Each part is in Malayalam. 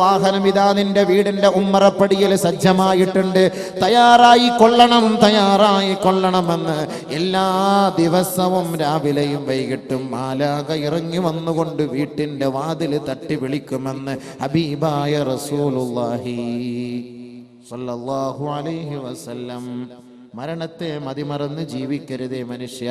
വാഹനം ഇതാ നിന്റെ വീടിന്റെ ഉമ്മറപ്പടിയിൽ സജ്ജമായിട്ടുണ്ട്, തയ്യാറായി കൊള്ളണമെന്ന് എല്ലാ ദിവസവും രാവിലെയും വൈകിട്ടും മാലാഖ ഇറങ്ങി വന്നുകൊണ്ട് വീട്ടിന്റെ വാതിൽ തട്ടി വിളിക്കുമെന്ന് ഹബീബായ റസൂലുള്ളാഹി സ്വല്ലല്ലാഹു അലൈഹി വസല്ലം. മരണത്തെ മതിമറന്ന് ജീവിക്കരുതേ മനുഷ്യ.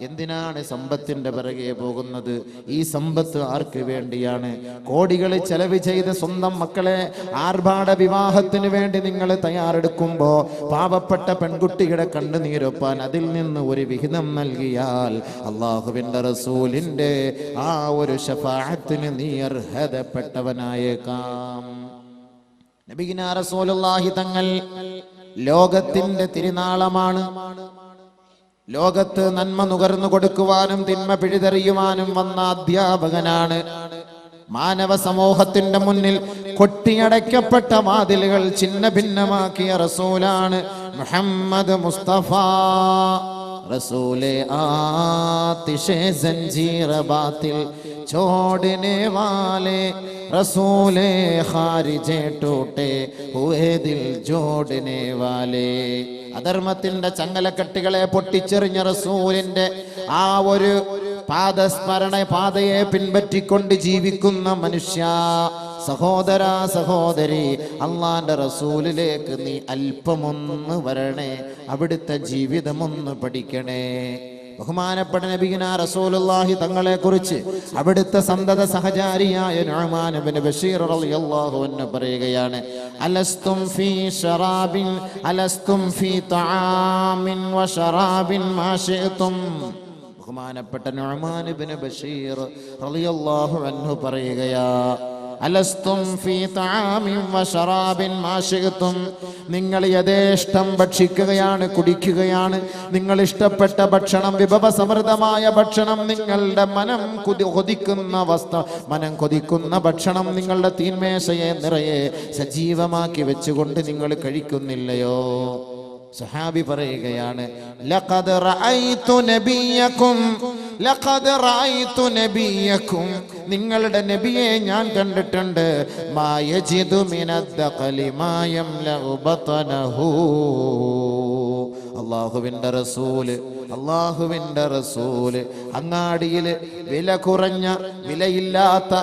എന്തിനാണ് സമ്പത്തിന്റെ പിറകെ പോകുന്നത്? ഈ സമ്പത്ത് ആർക്ക് വേണ്ടിയാണ്? കോടികൾ ചെലവ് ചെയ്ത് സ്വന്തം മക്കളെ ആർഭാട വിവാഹത്തിന് വേണ്ടി നിങ്ങൾ തയ്യാറെടുക്കുമ്പോ പാവപ്പെട്ട പെൺകുട്ടിയുടെ കണ്ണുനീരൊപ്പാൻ അതിൽ നിന്ന് ഒരു വിഹിതം നൽകിയാൽ അല്ലാഹുവിന്റെ റസൂലിന്റെ ആ ഒരു ശഫാഅത്തിന് നീ അർഹതപ്പെട്ടവനായേക്കാം. നബിയിനാ റസൂലുള്ളാഹി തങ്ങൾ ലോകത്തിന്റെ തിരുനാളമാണ്. ലോകത്ത് നന്മ നുകർന്നു കൊടുക്കുവാനും തിന്മ പിഴുതെറിയുവാനും വന്ന അധ്യാപകനാണ്. മാനവ സമൂഹത്തിന്റെ മുന്നിൽ കൊട്ടിയടയ്ക്കപ്പെട്ട വാതിലുകൾ ചിന്ന ഭിന്നമാക്കിയ റസൂലാണ് മുഹമ്മദ് മുസ്തഫ. റസൂലെ ആതിശേ ജंजीर बातिल छोड़ने वाले, रसूले खारिजे टूटे हुए दिल जोड़ने वाले. അധർമ്മത്തിന്റെ ചങ്ങലക്കെട്ടുകളെ പൊട്ടിച്ചെറിഞ്ഞ റസൂലിന്റെ ആ ഒരു പാതയെ പിൻപറ്റിക്കൊണ്ട് ജീവിക്കുന്ന മനുഷ്യ, സഹോദര സഹോദരി, അള്ളാന്റെ റസൂലിലേക്ക് നീ അല്പമൊന്ന് വരണേ, അവിടുത്തെ ജീവിതമൊന്ന് പഠിക്കണേ. ബഹുമാനപ്പെട്ട നബിയിനാ റസൂലുള്ളാഹി തങ്ങളെ കുറിച്ച് അവിടുത്തെ സന്തത സഹചാരിയായ നുഅ്മാൻ ഇബ്നു ബശീർ റളിയല്ലാഹു അൻഹു പറയുകയാണ്, അലസ്തും ഫീ ശറാബിൻ അലസ്തും ഫീ തആമിൻ വശറാബിൻ മാ ശിഅ്തും. ബഹുമാനപ്പെട്ട നുഅ്മാൻ ഇബ്നു ബശീർ റളിയല്ലാഹു അൻഹു പറയുകയാ, അലസ്തും ഫീ തആമിൻ വശറാബിൻ മാ ശിഅ്തും. നിങ്ങൾ യഥേഷ്ടം ഭക്ഷിക്കുകയാണ്, കുടിക്കുകയാണ്. നിങ്ങൾ ഇഷ്ടപ്പെട്ട ഭക്ഷണം, വിഭവസമൃദ്ധമായ ഭക്ഷണം, നിങ്ങളുടെ മനം കൊതിക്കുന്ന ഭക്ഷണം നിങ്ങളുടെ തീന്മേശയെ നിറയെ സജീവമാക്കി വെച്ചുകൊണ്ട് നിങ്ങൾ കഴിക്കുന്നില്ലയോ? സഹാബി പറയുകയാണ്, ലഖദ് റഅയ്തു നബിയക്കും, നിങ്ങളുടെ നബിയെ ഞാൻ കണ്ടിട്ടുണ്ട്. മാ യജിദു മിനദ്ദഖലി മാ യംലഉ ബത്നഹു. അല്ലാഹുവിന്റെ റസൂല് അങ്ങാടിയിൽ വിലയില്ലാത്ത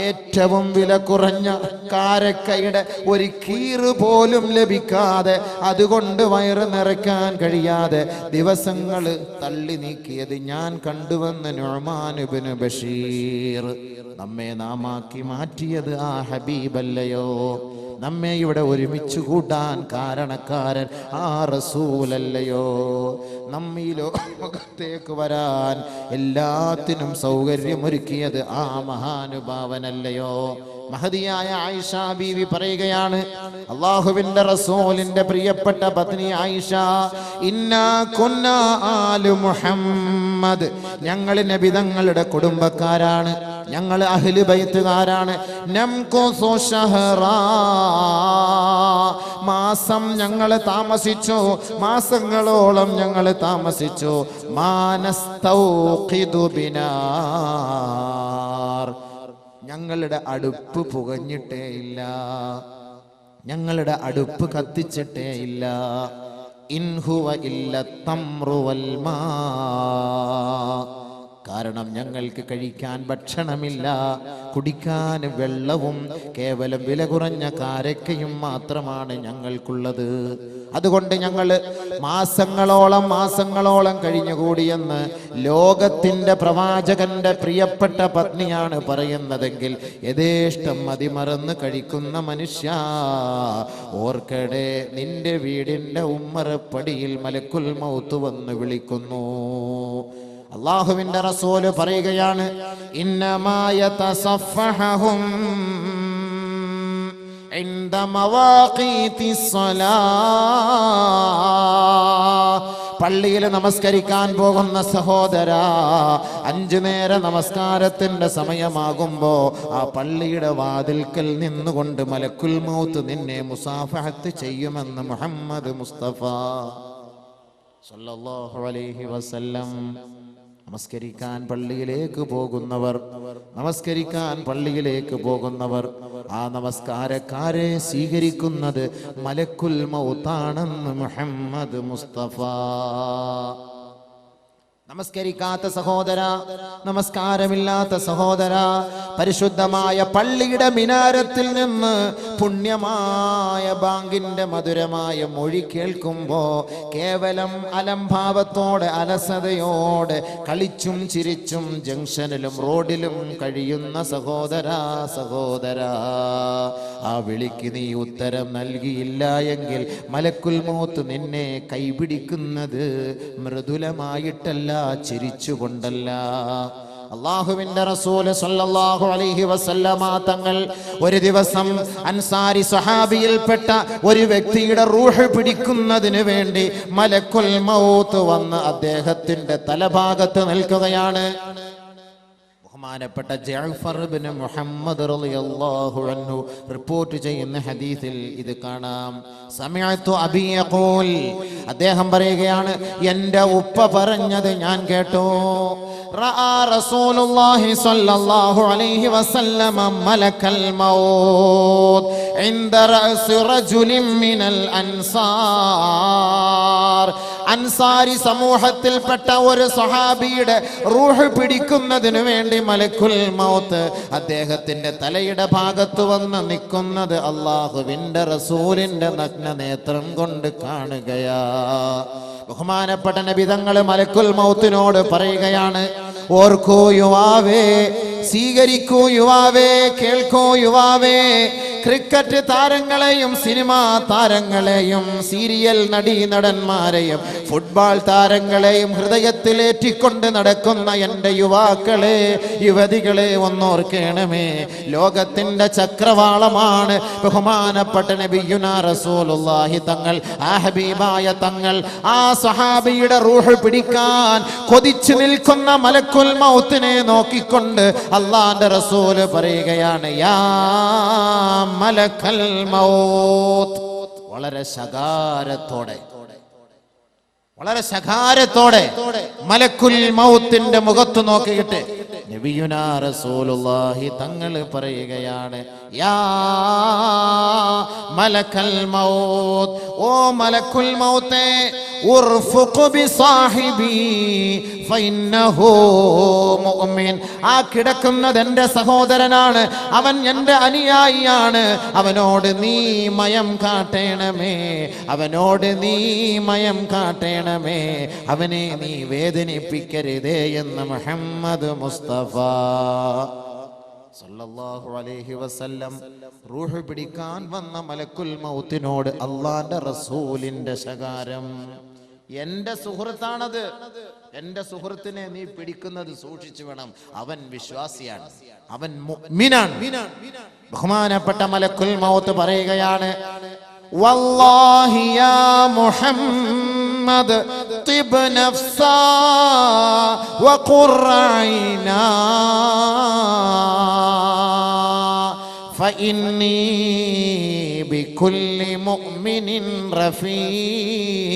ഏറ്റവും വില കുറഞ്ഞ കാരക്കയുടെ ഒരു കീറ് പോലും ലഭിക്കാതെ, അതുകൊണ്ട് വയറ് നിറയ്ക്കാൻ കഴിയാതെ ദിവസങ്ങൾ തള്ളി നീക്കിയത് ഞാൻ കണ്ടുവെന്ന് നുഅ്മാൻ ഇബ്നു ബശീർ. നമ്മെ നാമാക്കി മാറ്റിയത് ആ ഹബീബല്ലയോ? നമ്മെ ഇവിടെ ഒരുമിച്ച് കൂട്ടാൻ കാരണക്കാരൻ ആ റസൂലല്ലയോ? നമ്മീ ലോകത്തേക്ക് വരാൻ എല്ലാത്തിനും സൗകര്യമൊരുക്കിയത് ആ മഹാനുഭാവനല്ലയോ? മഹദിയായ ആയിഷ ബീവി പറയുകയാണ്, അല്ലാഹുവിന്റെ റസൂലിന്റെ പ്രിയപ്പെട്ട പത്നി ആയിഷ, ഇന്നാ കുന്നാ ആലു മുഹമ്മദ്, ഞങ്ങൾ നബി തങ്ങളുടെ കുടുംബക്കാരാണ്, ഞങ്ങൾ അഹ്ലു ബൈത്തുകാരാണ്. നംകുസു ശഹറാ, മാസം ഞങ്ങൾ താമസിച്ചു, മാസങ്ങളോളം ഞങ്ങൾ താമസിച്ചു. മാനസ്തൗഖിദു ബിനാർ, ഞങ്ങളുടെ അടുപ്പ് പുകഞ്ഞിട്ടേ ഇല്ല, ഞങ്ങളുടെ അടുപ്പ് കത്തിച്ചിട്ടേ ഇല്ല. ഇൻഹുവ ഇല്ല തംറു വൽ മാ, കാരണം ഞങ്ങൾക്ക് കഴിക്കാൻ ഭക്ഷണമില്ല, കുടിക്കാൻ വെള്ളവും കേവലം വില കുറഞ്ഞ കാരക്കയും മാത്രമാണ് ഞങ്ങൾക്കുള്ളത്. അതുകൊണ്ട് ഞങ്ങൾ മാസങ്ങളോളം കഴിഞ്ഞുകൂടിയെന്ന് ലോകത്തിന്റെ പ്രവാചകന്റെ പ്രിയപ്പെട്ട പത്നിയാണ് പറയുന്നതെങ്കിൽ യഥേഷ്ടം മതിമറന്ന് കഴിക്കുന്ന മനുഷ്യ, ഓർക്കടെ നിന്റെ വീടിന്റെ ഉമ്മറപ്പടിയിൽ മലക്കുൽ മൗത്ത് വന്ന് വിളിക്കുന്നു. അല്ലാഹുവിന്റെ റസൂല് പറയുകയാണ്, ഇന്നമാ യതസഫഹും ഇൻദ മവാഖീതിസ്സലാ, പള്ളിയിൽ നമസ്കരിക്കാൻ പോകുന്ന സഹോദരാ, 5 നേര നമസ്കാരത്തിന്റെ സമയമാകുമ്പോ ആ പള്ളിയുടെ വാതിൽക്കൽ നിന്നുകൊണ്ട് മലക്കുൽ മൗത്ത് നിന്നെ മുസാഫഹത്ത് ചെയ്യുമെന്ന് മുഹമ്മദ് മുസ്തഫ സല്ലല്ലാഹു അലൈഹി വസല്ലം. നമസ്കരിക്കാൻ പള്ളിയിലേക്ക് പോകുന്നവർ, നമസ്കരിക്കാൻ പള്ളിയിലേക്ക് പോകുന്നവർ, ആ നമസ്കാരക്കാരെ സ്വീകരിക്കുന്നത് മലക്കുൽ മൗത്താണെന്ന് മുഹമ്മദ് മുസ്തഫ. നമസ്കരിക്കാത്ത സഹോദര, നമസ്കാരമില്ലാത്ത സഹോദര, പരിശുദ്ധമായ പള്ളിയുടെ മിനാരത്തിൽ നിന്ന് പുണ്യമായ ബാങ്കിന്റെ മധുരമായ മൊഴി കേൾക്കുമ്പോ കേവലം അലംഭാവത്തോടെ അലസതയോടെ കളിച്ചും ചിരിച്ചും ജംഗ്ഷനിലും റോഡിലും കഴിയുന്ന സഹോദര, ആ വിളിക്ക് നീ ഉത്തരം നൽകിയില്ല എങ്കിൽ മലക്കുൽ മൗത്ത് നിന്നെ കൈപിടിക്കുന്നത് മൃദുലമായിട്ടല്ല, ചിരിച്ചുകൊണ്ടല്ല. അല്ലാഹുവിന്റെ റസൂൽ സല്ലല്ലാഹു അലൈഹി വസല്ലമ തങ്ങൾ ഒരു ദിവസം അൻസാരി സ്വഹാബിയിൽപ്പെട്ട ഒരു വ്യക്തിയുടെ റൂഹ് പിടിക്കുന്നതിന് വേണ്ടി മലക്കുൽ മൗത്ത് വന്ന് അദ്ദേഹത്തിന്റെ തലഭാഗത്ത് നിൽക്കുകയാണ്. ബഹുമാനപ്പെട്ട ജഅഫർ ഇബ്നു മുഹമ്മദ് റളിയല്ലാഹു അൻഹു റിപ്പോർട്ട് ചെയ്യുന്ന ഹദീസിൽ ഇത് കാണാം. സമിഅതു അബി യഖൂൽ, അദ്ദേഹം പറയുകയാണ്, എൻ്റെ ഉപ്പ പറഞ്ഞത് ഞാൻ കേട്ടു. റഅ റസൂലുള്ളാഹി സ്വല്ലല്ലാഹു അലൈഹി വസല്ലമ മലക്കൽ മൗത്ത് ഇൻദ റഅസി റജുലിൻ മിനൽ അൻസാർ. അൻസാരി സമൂഹത്തിൽപ്പെട്ട ഒരു സ്വഹാബിയുടെ റൂഹ് പിടിക്കുന്നതിന് വേണ്ടി മലക്കുൽ മൗത്ത് അദ്ദേഹത്തിന്റെ തലയുടെ ഭാഗത്ത് വന്ന് നിൽക്കുന്നത് അല്ലാഹുവിന്റെ റസൂലിന്റെ നഗ്ന നേത്രം കൊണ്ട് കാണുകയാ. ബഹുമാനപ്പെട്ട നബി തങ്ങൾ മലക്കുൽ മൗത്തിനോട് പറയുകയാണ്, ഓർക്കൂ യുവാവേ, സ്വീകരിക്കൂ യുവാവേ, കേൾക്കൂ യുവാവേ, ക്രിക്കറ്റ് താരങ്ങളെയും സിനിമാ താരങ്ങളെയും സീരിയൽ നടീനടന്മാരെയും ഫുട്ബോൾ താരങ്ങളെയും ഹൃദയത്തിലേറ്റിക്കൊണ്ട് നടക്കുന്ന എൻ്റെ യുവാക്കളെ, യുവതികളെ ഒന്നോർക്കണമേ. ലോകത്തിൻ്റെ ചക്രവാളമാണ് ബഹുമാനപ്പെട്ട നബിയുനാ റസൂലുള്ളാഹി തങ്ങൾ, ആ ഹബീബായ തങ്ങൾ. ആ സ്വഹാബിയുടെ റൂഹ് പിടിക്കാൻ കൊതിച്ചു നിൽക്കുന്ന മലക്കുൽ മൗത്തിനെ നോക്കിക്കൊണ്ട് അല്ലാഹുവിന്റെ റസൂൽ പറയുകയാണ്, യാ മലക്കൽ മൗത്ത്. വളരെ ശകാരത്തോടെ മലക്കുൽ മൗത്തിന്റെ മുഖത്ത് നോക്കിയിട്ട് നബിയുനാ റസൂലുള്ളാഹി തങ്ങൾ പറയുകയാണ്, യാ മലക്കൽ മൗത്ത്, ഓ മലക്കുൽ മൗത്തേ, ഉർഫുഖ് ബിസാഹിബി ഫഇന്നഹു മുഅ്മിൻ. ആ കിടക്കുന്നത് എൻ്റെ സഹോദരനാണ്, അവൻ എൻ്റെ അനുയായിയാണ്, അവനോട് നീ മയം കാട്ടേണമേ, അവനോട് നീ മയം കാട്ടേണമേ, അവനെ നീ വേദനിപ്പിക്കരുതേ എന്ന് മുഹമ്മദ് മുസ്തഫ സല്ലല്ലാഹു അലൈഹി വസല്ലം റൂഹ് പിടിക്കാൻ വന്ന മലക്കുൽ മൗത്തിനോട് അല്ലാഹുവിന്റെ റസൂലിന്റെ ശകാരം. എൻ്റെ സുഹൃത്താണത്, എൻ്റെ സുഹൃത്തിനെ നീ പിടിക്കുന്നത് സൂക്ഷിച്ചു വേണം, അവൻ വിശ്വാസിയാണ്, അവൻ മുഅ്മിനാണ്. ബഹുമാനപ്പെട്ട മലക്കുൽ മൗത്ത് പറയുകയാണ്, വല്ലാഹി യാ മുഹമ്മദ് തിബ് നഫ്സാ വഖുർ ഐനാ ഫഇന്നി ബികുല്ലി മുഅ്മിനിൻ റഫീഖ്.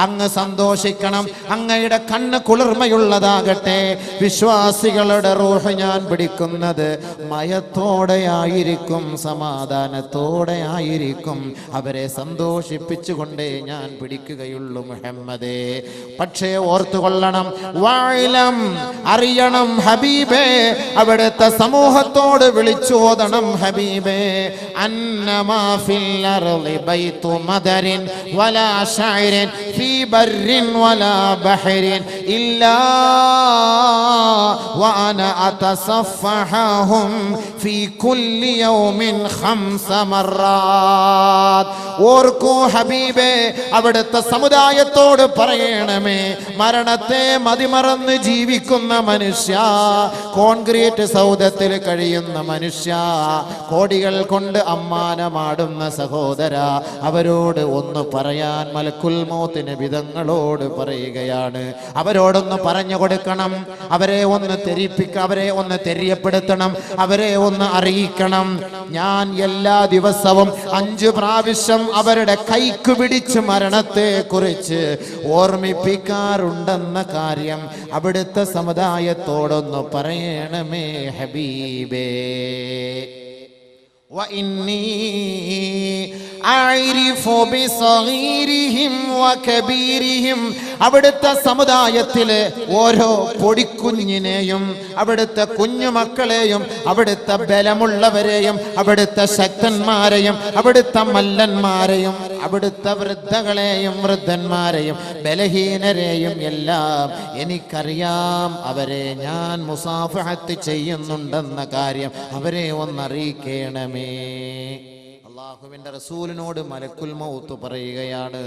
അങ്ങ് സന്തോഷിക്കണം, അങ്ങയുടെ കണ്ണ് കുളിർമയുള്ളതാകട്ടെ. വിശ്വാസികളുടെ റൂഹ് ഞാൻ പിടിക്കുന്നത് മയത്തോടെയായിരിക്കും, സമാധാനത്തോടെയായിരിക്കും, അവരെ സന്തോഷിപ്പിച്ചുകൊണ്ടേ ഞാൻ പിടിക്കുകയുള്ളൂ മുഹമ്മദേ. പക്ഷേ ഓർത്തുകൊള്ളണം, വായിലം അറിയണം ഹബീബേ, അവിടുത്തെ സമൂഹത്തോട് വിളിച്ചോദണം ഹബീബേ, അന്നമാ ഫിൽ അർളി ബൈതു മദരിൻ വലാ ശഅരിൻ ഫീ ബർരിൻ വലാ ബഹരിൻ ഇല്ലാ വഅന അതസഫഹും ഫീ കുല്ലി യൗമിൻ 5 മറാത്ത്. ഓർക്കൂ ഹബീബേ, അവിടുത്തെ സമുദായത്തോട് പറയണമേ, മരണത്തെ മതിമറന്ന് ജീവിക്കുന്ന മനുഷ്യ, കോൺക്രീറ്റ് സൗധത്തിൽ കഴിയുന്ന മനുഷ്യ, കോടികൾ കൊണ്ട് അമ്മാനമാടുന്ന സഹോദര, അവരോട് ഒന്ന് പറയാൻ മലക്കുൽ മൗത്ത് നബിതങ്ങളോട് പറയുകയാണ്, അവരോടൊന്ന് പറഞ്ഞു കൊടുക്കണം, അവരെ ഒന്ന് അവരെ ഒന്ന് തെര്യപ്പെടുത്തണം, അവരെ ഒന്ന് അറിയിക്കണം. ഞാൻ എല്ലാ ദിവസവും 5 പ്രാവശ്യം അവരുടെ കൈക്ക് പിടിച്ച് മരണത്തെ കുറിച്ച് ഓർമ്മിപ്പിക്കാറുണ്ടെന്ന കാര്യം അവിടുത്തെ സമുദായത്തോടൊന്ന് പറയണമേ ഹബീബേ. وإني أعرف بصغيرهم وكبيرهم അവിടുത്തെ സമുദായത്തിലെ ഓരോ പൊടിക്കുഞ്ഞിനെയും അവിടുത്തെ കുഞ്ഞുമക്കളെയും അവിടുത്തെ ബലമുള്ളവരെയും അവിടുത്തെ ശക്തന്മാരെയും അവിടുത്തെ മല്ലന്മാരെയും അവിടുത്തെ വൃദ്ധകളെയും വൃദ്ധന്മാരെയും ബലഹീനരെയും എല്ലാം എനിക്കറിയാം. അവരെ ഞാൻ മുസാഫഹത്ത് ചെയ്യുന്നുണ്ടെന്ന കാര്യം അവരെ ഒന്നറിയിക്കണമേ. അല്ലാഹുവിന്റെ റസൂലിനോട് മലക്കുൽ മൗത്ത് പറയുകയാണ്.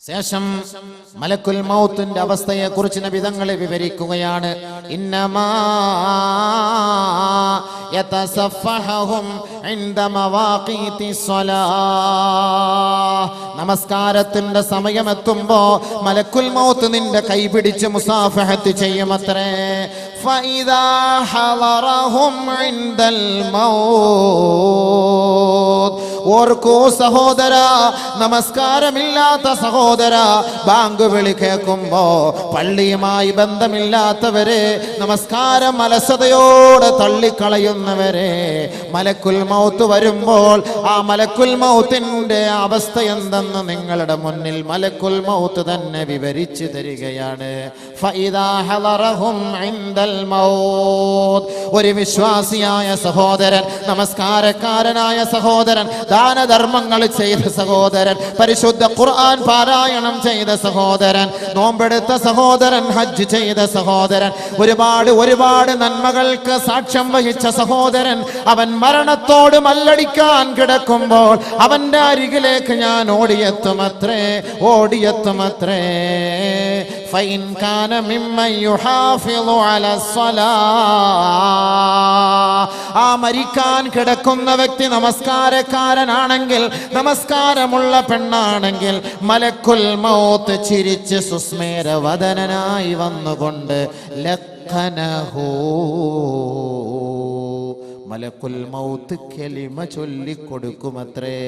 ശേഷം മലക്കുൽ മൗത്തിന്റെ അവസ്ഥയെ കുറിച്ച് നബി തങ്ങൾ വിവരിക്കുകയാണ്. ഇന്നമാ യതസഫഹും ഇൻദ മവാഖീതിസ് സ്വലാഹ്. നമസ്കാരത്തിന്റെ സമയമെത്തുമ്പോ മലക്കുൽ മൗത്ത് നിന്റെ കൈ പിടിച്ച് മുസാഫഹത്ത് ചെയ്യുമത്രേ. ഫഇദാ ഹളറഹും ഇൻദൽ മൗത്ത്. ഓർക്കൂ സഹോദര, നമസ്കാരമില്ലാത്ത സഹോദര, ബാങ്ക് വിളി കേൾക്കുമ്പോ പള്ളിയുമായി ബന്ധമില്ലാത്തവരെ, നമസ്കാരം അലസതയോടെ തള്ളിക്കളയുന്നവരെ, മലക്കുൽ മൗത്ത് വരുമ്പോൾ ആ മലക്കുൽ മൗത്തിന്റെ അവസ്ഥ എന്തെന്ന് നിങ്ങളുടെ മുന്നിൽ മലക്കുൽ മൗത്ത് തന്നെ വിവരിച്ചു തരികയാണ്. ഫഇദാ ഹളറഹും ഇൻദൽ മൗത്ത്. ഒരു വിശ്വാസിയായ സഹോദരൻ, നമസ്കാരക്കാരനായ സഹോദരൻ, ദാനധർമ്മങ്ങൾ ചെയ്ത സഹോദരൻ, പരിശുദ്ധ ഖുർആൻ പാരായണം ചെയ്ത സഹോദരൻ, നോമ്പെടുത്ത സഹോദരൻ, ഹജ്ജ് ചെയ്ത സഹോദരൻ, ഒരുപാട് നന്മകൾക്ക് സാക്ഷ്യം വഹിച്ച സഹോദരൻ, അവൻ മരണത്തോട് മല്ലടിക്കാൻ കിടക്കുമ്പോൾ അവന്റെ അരികിലേക്ക് ഞാൻ ഓടിയെത്തുമത്രേ. ഫൈൻ കാന മിമ്മൻ യുഹാഫിളു അലസ്സലാഹ്. ആ മരിക്കാൻ കിടക്കുന്ന വ്യക്തി നമസ്കാരക്കാരനാണെങ്കിൽ, നമസ്കാരമുള്ള പെണ്ണാണെങ്കിൽ, മലക്കുൽ മൗത്ത് ചിരിച്ച് സുസ്മേരവദനായി വന്നുകൊണ്ട് ലഖനഹു, മലക്കുൽ മൗത്ത് കലിമ ചൊല്ലിക്കൊടുക്കുമത്രേ.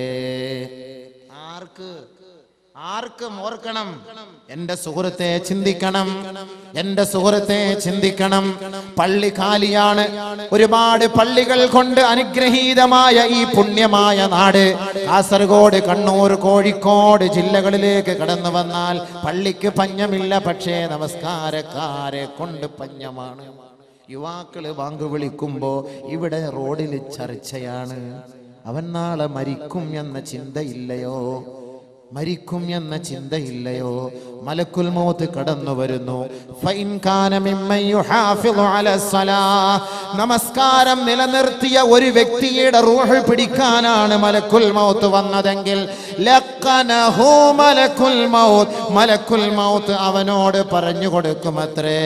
ആർക്കും ഓർക്കണം, എന്റെ സുഹൃത്തെ ചിന്തിക്കണം, എന്റെ സുഹൃത്തെ ചിന്തിക്കണം. പള്ളി കാലിയാണ്. ഒരുപാട് പള്ളികൾ കൊണ്ട് അനുഗ്രഹീതമായ ഈ പുണ്യമായ നാട് കാസർഗോഡ്, കണ്ണൂർ, കോഴിക്കോട് ജില്ലകളിലേക്ക് കടന്നു വന്നാൽ പള്ളിക്ക് പഞ്ഞമില്ല, പക്ഷേ നമസ്കാരക്കാരെ കൊണ്ട് പഞ്ഞമാണ്. യുവാക്കള് ബാങ്ക് വിളിക്കുമ്പോ ഇവിടെ റോഡിൽ ചർച്ചയാണ്. അവൻ നാളെ മരിക്കും എന്ന ചിന്തയില്ലയോ? മരിക്കും എന്ന ചിന്തയില്ലയോ? മലക്കുൽ മൗത്ത് കടന്നു വരുന്നു. ഫൈൻ കാന മിമ്മൻ യുഹാഫിളു അലസ്സലാഹ്. നമസ്കാരം നിലനിർത്തിയ ഒരു വ്യക്തിയുടെ റൂഹ് പിടിക്കാനാണ് മലക്കുൽ മൗത്ത് വന്നതെങ്കിൽ ലഖനഹു മലക്കുൽ മൗത്ത്. മലക്കുൽ മൗത്ത് അവനോട് പറഞ്ഞു കൊടുക്കുമത്രേ,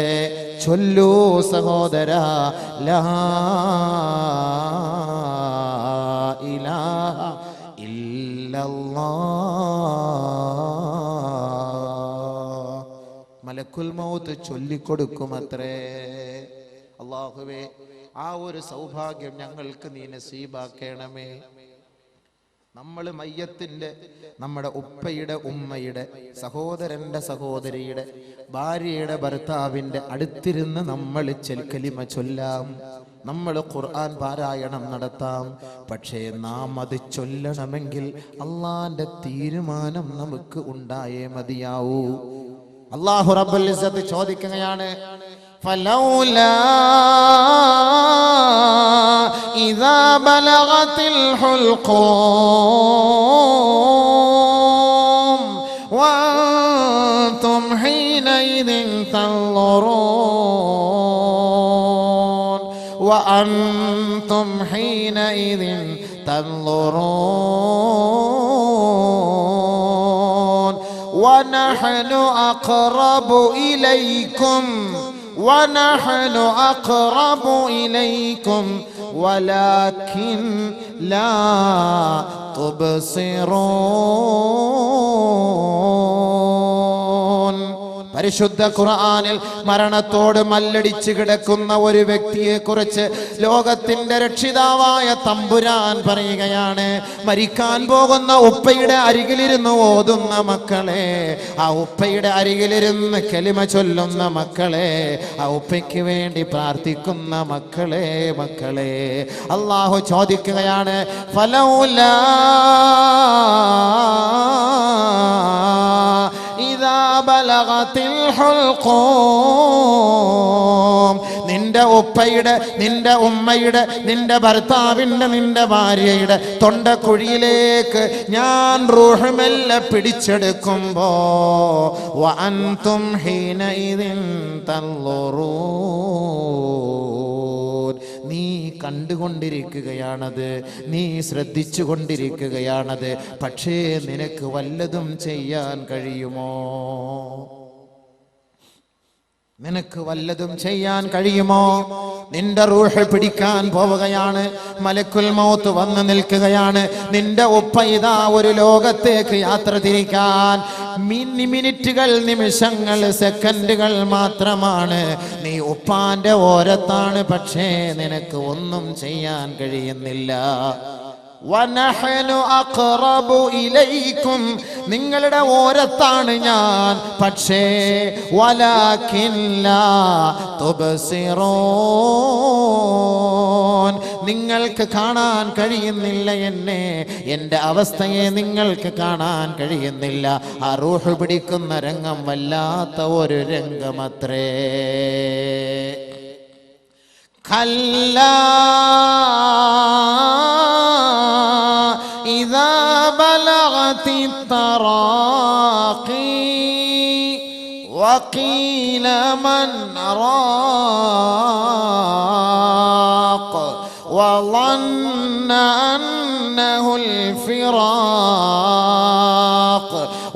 ചൊല്ലൂ സഹോദരാ, ലാ ഇലാഹ മലക്കുൽ മൗത്ത് ചൊല്ലിക്കൊടുക്കുമത്രേ. അല്ലാഹുവേ, ആ ഒരു സൗഭാഗ്യം ഞങ്ങൾക്ക് നീ നസീബാക്കണമേ. നമ്മൾ മയ്യത്തിന്റെ, നമ്മുടെ ഉപ്പയുടെ, ഉമ്മയുടെ, സഹോദരന്റെ, സഹോദരിയുടെ, ഭാര്യയുടെ, ഭർത്താവിന്റെ അടുത്തിരുന്ന് നമ്മൾ കലിമ ചൊല്ലാം, നമ്മൾ ഖുർആൻ പാരായണം നടത്താം. പക്ഷേ നാം അത് ചൊല്ലണമെങ്കിൽ അള്ളാന്റെ തീരുമാനം നമുക്ക് ഉണ്ടായേ മതിയാവൂ. അല്ലാഹു റബ്ബുൽ ഇസ്സത്ത് ചോദിക്കുകയാണ്, ഫലൗലാ ഇദാ ബലഗത്തിൽ ഹുൽഖൂം വഅൻതും ഹീനഇദിൻ തൻളുറൂൻ വഅൻതും ഹീനഇദിൻ തൻളുറൂൻ ونحن أقرب إليكم വലാകിൻ ലാ തുബ്സിറൂൻ. പരിശുദ്ധ ഖുർആനിൽ മരണത്തോട് മല്ലടിച്ച് കിടക്കുന്ന ഒരു വ്യക്തിയെ കുറിച്ച് ലോകത്തിന്റെ രക്ഷിതാവായ തമ്പുരാൻ പറയുകയാണ്, മരിക്കാൻ പോകുന്ന ഉപ്പയുടെ അരികിലിരുന്ന് ഓതുന്ന മക്കളെ, ആ ഉപ്പയുടെ അരികിലിരുന്ന് കലിമ ചൊല്ലുന്ന മക്കളെ, ആ ഉപ്പയ്ക്ക് വേണ്ടി പ്രാർത്ഥിക്കുന്ന മക്കളെ, മക്കളെ, അല്ലാഹു ചോദിക്കുകയാണ്, ഫലൗലാ ഇദാ ബലഗതിൽ ഹുൽഖൂം. നിന്റെ ഉപ്പയുടെ, നിന്റെ ഉമ്മയുടെ, നിന്റെ ഭർത്താവിന്റെ, നിന്റെ ഭാര്യയുടെ തൊണ്ടക്കുഴിയിലേക്ക് ഞാൻ റൂഹ് മെല്ലെ പിടിച്ചെടുക്കുമ്പോ വഅൻതും ഹീനഇദിൻ തൻളുറൂൻ. നീ കണ്ടുകൊണ്ടിരിക്കുകയാണത്, നീ ശ്രദ്ധിച്ചു കൊണ്ടിരിക്കുകയാണത്. പക്ഷേ നിനക്ക് വല്ലതും ചെയ്യാൻ കഴിയുമോ? നിനക്ക് വല്ലതും ചെയ്യാൻ കഴിയുമോ? നിന്റെ റൂഹ് പിടിക്കാൻ പോവുകയാണ്, മലക്കുൽ മൗത്ത് വന്ന് നിൽക്കുകയാണ്. നിന്റെ ഉപ്പ ഇതാ ഒരു ലോകത്തേക്ക് യാത്ര തിരിക്കാൻ മിനിറ്റുകൾ, നിമിഷങ്ങൾ, സെക്കൻഡുകൾ മാത്രമാണ്. നീ ഉപ്പാന്റെ ഓരത്താണ്, പക്ഷേ നിനക്ക് ഒന്നും ചെയ്യാൻ കഴിയുന്നില്ല. വനഹ്നു അഖ്റബു ഇലൈക്കും, നിങ്ങളുടെ ഓരത്താണ് ഞാൻ, പക്ഷേ വലാകിൻ ലാ തുബ്സിറൂൻ, നിങ്ങൾക്ക് കാണാൻ കഴിയുന്നില്ല എന്നെ, എൻ്റെ അവസ്ഥയെ നിങ്ങൾക്ക് കാണാൻ കഴിയുന്നില്ല. ആ റൂഹ് പിടിക്കുന്ന രംഗം വല്ലാത്ത ഒരു രംഗമത്രേ. കല്ലാ إذا بلغت التراقي وقيل من راق وظن أنه الفراق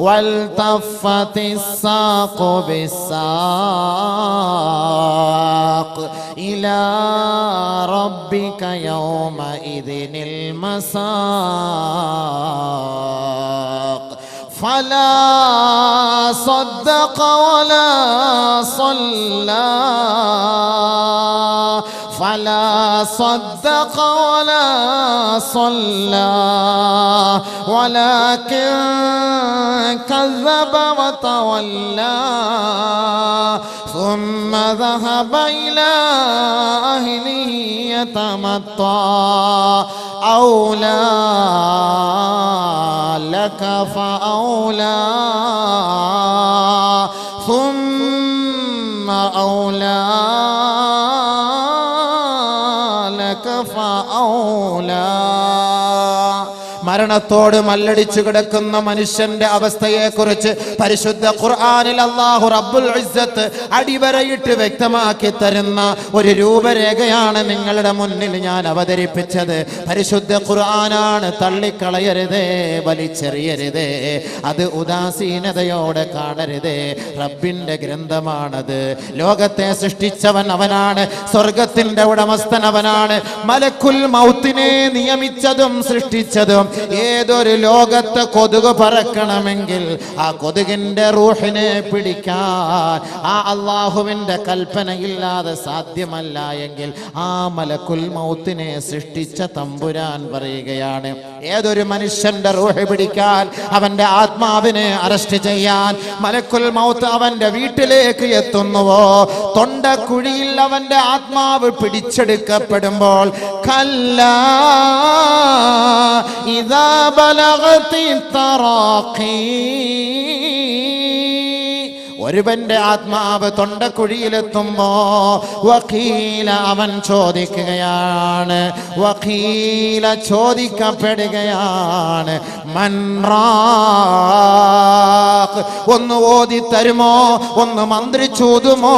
والتفت الساق بالساق إلى ربك يومئذ المساق فلا صدق ولا صلى فلا صدق ولا صلى ولكن كذب وتولى ثم ذهب إلى أهله يتمطى أولى لك فأولى ثم أولى لك فأولى. മരണത്തോട് മല്ലടിച്ചു കിടക്കുന്ന മനുഷ്യന്റെ അവസ്ഥയെക്കുറിച്ച് പരിശുദ്ധ ഖുർആനിൽ അല്ലാഹു റബ്ബുൽ ഇസ്സത്ത് അടിവരയിട്ട് വ്യക്തമാക്കി തരുന്ന ഒരു രൂപരേഖയാണ് നിങ്ങളുടെ മുന്നിൽ ഞാൻ അവതരിപ്പിച്ചത്. പരിശുദ്ധ ഖുർആനാണ്, തള്ളിക്കളയരുതേ, വലിച്ചെറിയരുതേ, അത് ഉദാസീനതയോടെ കാണരുതേ. റബ്ബിന്റെ ഗ്രന്ഥമാണത്. ലോകത്തെ സൃഷ്ടിച്ചവൻ അവനാണ്, സ്വർഗത്തിന്റെ ഉടമസ്ഥൻ അവനാണ്. മലക്കുൽ മൗത്തിനെ നിയമിച്ചതും സൃഷ്ടിച്ചതും ഏതൊരു ലോകത്ത് കൊതുക് പറക്കണമെങ്കിൽ ആ കൊതുകിന്റെ റൂഹിനെ പിടിക്കാൻ ആ അള്ളാഹുവിന്റെ കൽപ്പനയില്ലാതെ സാധ്യമല്ല എങ്കിൽ ആ മലക്കുൽ മൗത്തിനെ സൃഷ്ടിച്ച തമ്പുരാൻ പറയുകയാണ്, ഏതൊരു മനുഷ്യന്റെ റൂഹ് പിടിക്കാൻ, അവന്റെ ആത്മാവിനെ അറസ്റ്റ് ചെയ്യാൻ മലക്കുൽ മൗത്ത് അവന്റെ വീട്ടിലേക്ക് എത്തുന്നുവോ, തൊണ്ടക്കുഴിയിൽ അവന്റെ ആത്മാവ് പിടിച്ചെടുക്കപ്പെടുമ്പോൾ കല്ലാ إذا بلغت التراقي, ഒരുവന്റെ ആത്മാവ് തൊണ്ടക്കുഴിയിലെത്തുമ്പോ വഖീല, അവൻ ചോദിക്കുകയാണ്, വഖീല ചോദിക്കപ്പെടുകയാണ്, മൻ റാഖ്, ഒന്ന് ഓതി തരുമോ, ഒന്ന് മന്ത്രിച്ചൂതുമോ,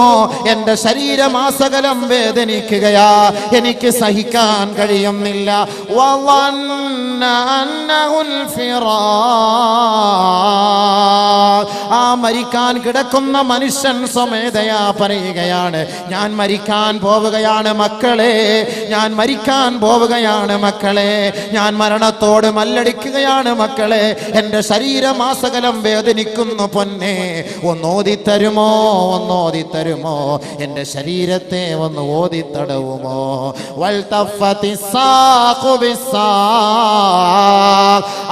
എന്റെ ശരീരമാസകലം വേദനിക്കുകയാ, എനിക്ക് സഹിക്കാൻ കഴിയുന്നില്ല. വവന്ന അന്നഹുൽ ഫിറാഖ്, ആ മരിക്കാൻ കിടക്കുന്ന കിടക്കുന്ന മനുഷ്യൻ സ്വമേധയാ പറയുകയാണ്, ഞാൻ മരിക്കാൻ പോവുകയാണ് മക്കളെ, ഞാൻ മരിക്കാൻ പോവുകയാണ് മക്കളെ, ഞാൻ മരണത്തോട് മല്ലടിക്കുകയാണ് മക്കളെ, എൻ്റെ ശരീരമാസകലം വേദനിക്കുന്നു പൊന്നെ, ഒന്നോദിത്തരുമോ, ഒന്നോദിത്തരുമോ, എൻ്റെ ശരീരത്തെ ഒന്ന് ഓതിത്തടവുമോ?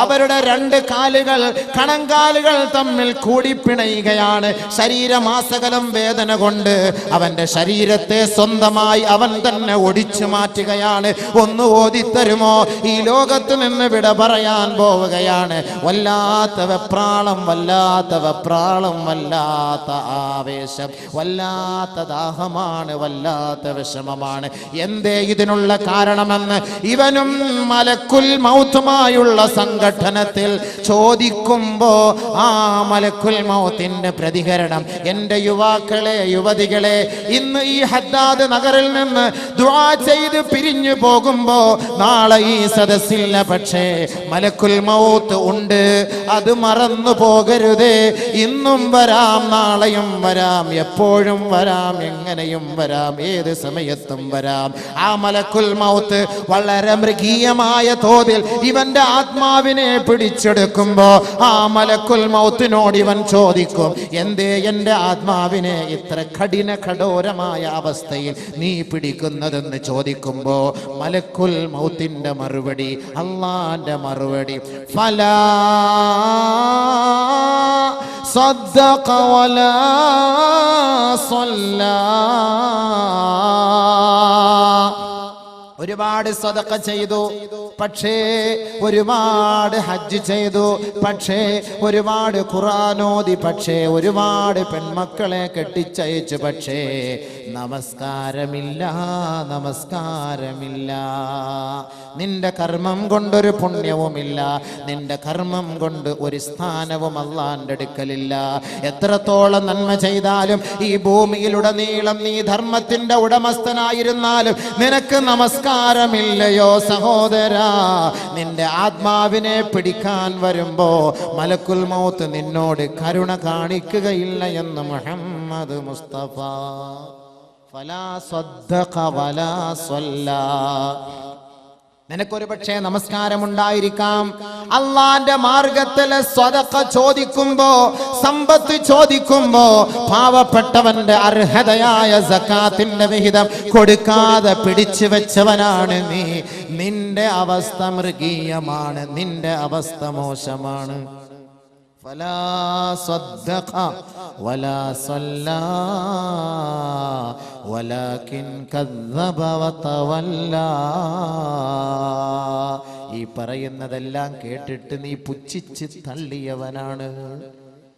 അവരുടെ രണ്ട് കാലുകൾ, കണങ്കാലുകൾ തമ്മിൽ കൂടിപ്പിണയുകയാണ്. ശരീരമാസകലം വേദന കൊണ്ട് അവന്റെ ശരീരത്തെ സ്വന്തമായി അവൻ തന്നെ ഒടിച്ചു മാറ്റുകയാണ്. ഒന്ന് ഓതിത്തരുമോ? ഈ ലോകത്ത് നിന്ന് വിട പറയാൻ പോവുകയാണ്. വല്ലാത്ത വെപ്രാളം, വല്ലാത്ത വെപ്രാളം, വല്ലാത്ത ആവേശം, വല്ലാത്ത ദാഹമാണ്, വല്ലാത്ത വിഷമമാണ്. എന്തേ ഇതിനുള്ള കാരണമെന്ന് ഇവനും മലക്കുൽ മൗത്തുമായുള്ള സംഘട്ടനത്തിൽ ചോദിക്കുമ്പോ ആ മലക്കുൽ മൗത്തിന്റെ പ്രതികരണം, എൻ്റെ യുവാക്കളെ, യുവതികളെ, ഇന്ന് ഈ ഹദ്ദാദ് നഗറിൽ നിന്ന് ദുആ ചെയ്ത് പിരിഞ്ഞു പോകുമ്പോ നാളെ ഈ സദസ്സില്ല, പക്ഷേ മലക്കുൽ മൗത്ത് ഉണ്ട്, അത് മറന്നു പോകരുതേ. ഇന്നും വരാം, നാളെയും വരാം, എപ്പോഴും വരാം, എങ്ങനെയും വരാം, ഏത് സമയത്തും വരാം. ആ മലക്കുൽ മൗത്ത് വളരെ മൃഗീയമായ തോതിൽ ഇവന്റെ ആത്മാവിനെ പിടിച്ചെടുക്കുമ്പോ ആ മലക്കുൽ മൗത്തിനോട് ഇവൻ ചോദിക്കും, എന്തേ എൻ്റെ ആത്മാവിനെ ഇത്ര കഠോരമായ അവസ്ഥയിൽ നീ പിടിക്കുന്നതെന്ന് ചോദിക്കുമ്പോ മലക്കുൽ മൗത്തിന്റെ മറുപടി, അള്ളാന്റെ മറുപടി, ഫലാ സദ്ദഖ വലാ സ്വല്ലാ. ഒരുപാട് സദഖ ചെയ്തു, പക്ഷേ ഒരുപാട് ഹജ്ജ് ചെയ്തു, പക്ഷേ ഒരുപാട് ഖുർആൻ ഓതി, പക്ഷേ ഒരുപാട് പെൺമക്കളെ കെട്ടിച്ചയച്ചു, പക്ഷേ നമസ്കാരമില്ല, നമസ്കാരമില്ല. നിന്റെ കർമ്മം കൊണ്ടൊരു പുണ്യവുമില്ല, നിന്റെ കർമ്മം കൊണ്ട് ഒരു സ്ഥാനവും അല്ലാഹുവിന്റെ അടുക്കലില്ല. എത്രത്തോളം നന്മ ചെയ്താലും ഈ ഭൂമിയിലുടനീളം നീ ധർമ്മത്തിന്റെ ഉടമസ്ഥനായിരുന്നാലും നിനക്ക് നമസ്കാരമില്ലയോ സഹോദരാ? നിന്റെ ആത്മാവിനെ പിടിക്കാൻ വരുമ്പോ മലക്കുൽ മൗത്ത് നിന്നോട് കരുണ കാണിക്കുകയില്ല എന്ന് മുഹമ്മദ് മുസ്തഫ. ഫലാ സദ്ദഖ വലാ സ്വല്ലാ. നിനക്കൊരു പക്ഷേ നമസ്കാരമുണ്ടായിരിക്കാം, അള്ളാന്റെ മാർഗത്തിൽ സ്വദഖ ചോദിക്കുമ്പോ, സമ്പത്ത് ചോദിക്കുമ്പോ പാവപ്പെട്ടവന്റെ അർഹതയായ സകാത്തിന്റെ വിഹിതം കൊടുക്കാതെ പിടിച്ചു വെച്ചവനാണ് നീ. നിന്റെ അവസ്ഥ മൃഗീയമാണ്, നിന്റെ അവസ്ഥ മോശമാണ്. ഫലാ സദ്ദഖ വലാ സ്വല്ലാ വലാകിൻ കദ്ദബ വതവല്ലാ. ഈ പറയുന്നതെല്ലാം കേട്ടിട്ട് നീ പുച്ഛിച്ച് തള്ളിയവനാണ്,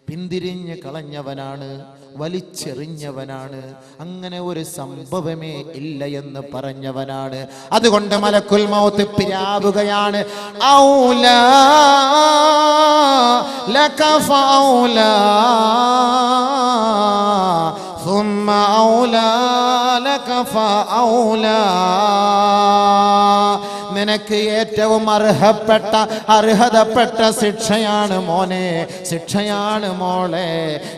പിന്തിരിഞ്ഞ് കളഞ്ഞവനാണ്, വലിച്ചെറിഞ്ഞവനാണ്, അങ്ങനെ ഒരു സംഭവമേ ഇല്ല എന്ന് പറഞ്ഞവനാണ്. അതുകൊണ്ട് മലക്കുൽ മൗത്ത് പിരാവുകയാണ്. ഔലാ ലക ഫൗലാ ثم أولى لك فأولى. നിനക്ക് ഏറ്റവും അർഹതപ്പെട്ട ശിക്ഷയാണ് മോനെ, ശിക്ഷയാണ് മോളെ.